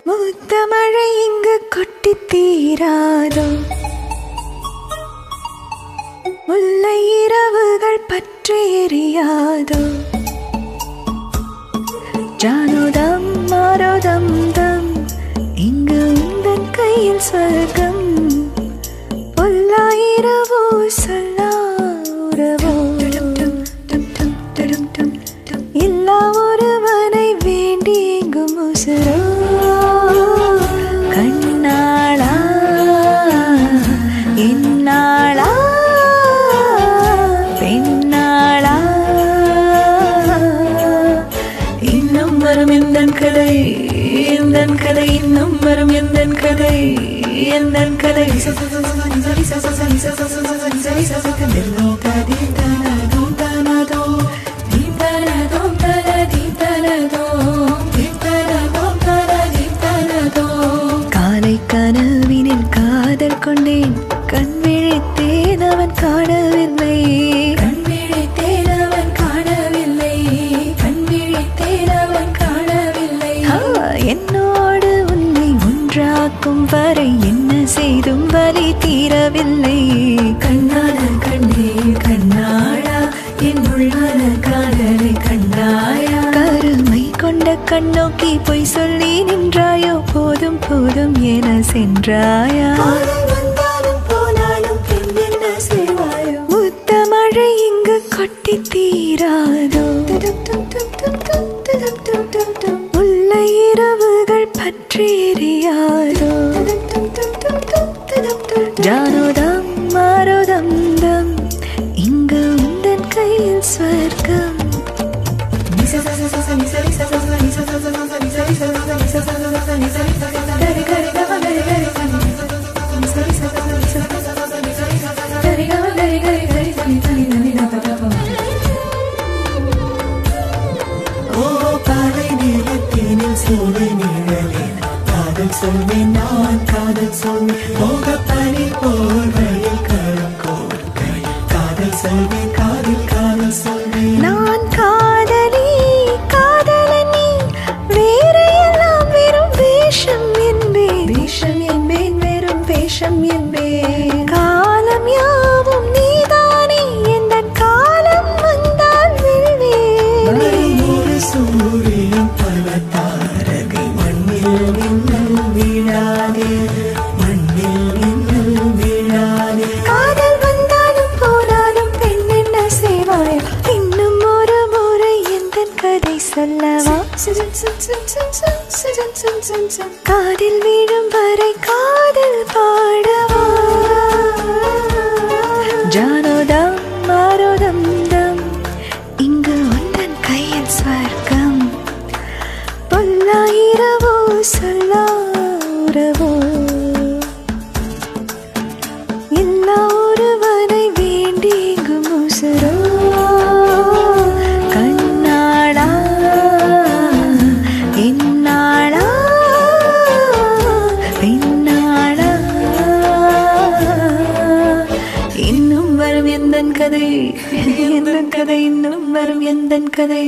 முத்தமழை இங்கு கொட்டி தீராதோ, முல்லை இரவுகள் பற்றி எரியாதோ. ஜானுதம் மாரோதம் தம் இங்கு உந்தன் கையில் சொர்க்கம். பொல்லாயிரவோ சொல்லா உறவோ, இல்லா ஒருவனை வேண்டி எங்கும் உசுரோ. கண்ணாளா என்னாளா பெண்ணாளா, இன்னும் வரும் எந்தன் கதை, எந்தன் கதை இன்னும் வரும் எந்தன் கதை, எந்தன் கதை. காலை கனவினில் காதல் கொண்டேன், கண் விழித்தேன் அவன் காணவில்லை, கண் விழித்தேன் அவன் காணவில்லை, கண் விழித்தேன் அவன் காணவில்லை. என்னோடு உன்னை ஒன்றாக்கும் வரை என்ன செய்தும் வலி தீரவில்லை. கண்ணான கண்ணே கண்ணாளா, என்னுள்ளான காதலை கண்டாயா. கருமை கொண்ட கண்ணோக்கி பொய் சொல்லி நின்றாயோ, போதும் போதும் என சென்றாயா. வந்தாலும் போனாலும் பின் என்ன செய்வாயோ. முத்தமழை இங்கு கொட்டி தீராதோ, முல்லை இரவுகள் பற்றி எரியாதோ. ஜானுதம் மாரோதம் தம் இங்கு உந்தன் கையில் ஸ்வர்க்கம். பாலை நீளத்தேனில் சூழி நிழலே காதல் சொல்வேன், நான் காதல் சொல்வேன். மோகப்பனி போர்வையில் கரம் கோர்க்கை காதல் சொல்வேன், காதல் காதல் சொல்வேன். நான் காதலி காதலனி, வேறு எல்லாம் வெறும் வேஷம் என்பேன், வேஷம் என்பேன் வெறும் வேஷம் என்பேன். காலம் யாவும் நீதானே, எந்த காலம் வந்தால் வெல்வேன். ஒரு சூரியன் பல தாரகை, மண்ணில் மின்னல் விழாதே, மண்ணில் மின்னல் விழாதே. காதல் வந்தாலும் போனாலும் பெண் என்ன செய்வாய். இன்னும் ஒரு முறை எந்தன் கதை சொல்லவா. காதில் வீழும் வரை காதல் பாடவா. ஜானுதம் மாரோதம் தம் இங்கு உந்தன் கையில் ஸ்வர்க்கம். பொல்லாயிரவோ சொல்லா உறவோ, இல்லா ஒருவனை வேண்டி எங்கும் உசுரோ. கண்ணாளா என்னாளா பெண்ணாளா, இன்னும் வரும் எந்தன் கதை, எந்தன் கதை இன்னும் வரும் எந்தன் கதை.